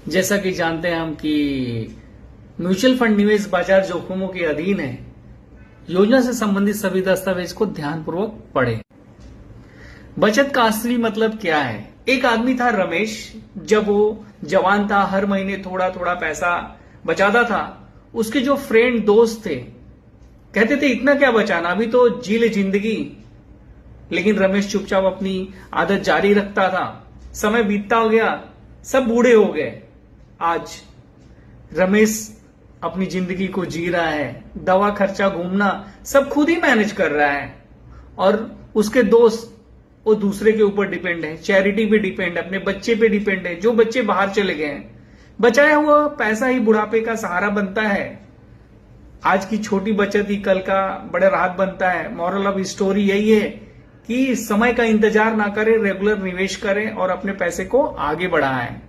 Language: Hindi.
जैसा कि जानते हैं हम कि म्यूचुअल फंड निवेश बाजार जोखिमों के अधीन है। योजना से संबंधित सभी दस्तावेज को ध्यानपूर्वक पढ़ें। बचत का असली मतलब क्या है? एक आदमी था रमेश। जब वो जवान था, हर महीने थोड़ा थोड़ा पैसा बचाता था। उसके जो फ्रेंड दोस्त थे कहते थे इतना क्या बचाना, अभी तो जी ले जिंदगी। लेकिन रमेश चुपचाप अपनी आदत जारी रखता था। समय बीतता हो गया, सब बूढ़े हो गए। आज रमेश अपनी जिंदगी को जी रहा है, दवा खर्चा, घूमना सब खुद ही मैनेज कर रहा है। और उसके दोस्त वो दूसरे के ऊपर डिपेंड है, चैरिटी पे डिपेंड है, अपने बच्चे पे डिपेंड है। जो बच्चे बाहर चले गए हैं, बचाया हुआ पैसा ही बुढ़ापे का सहारा बनता है। आज की छोटी बचत ही कल का बड़ा राहत बनता है। मॉरल ऑफ स्टोरी यही है कि समय का इंतजार ना करें, रेगुलर निवेश करें और अपने पैसे को आगे बढ़ाएं।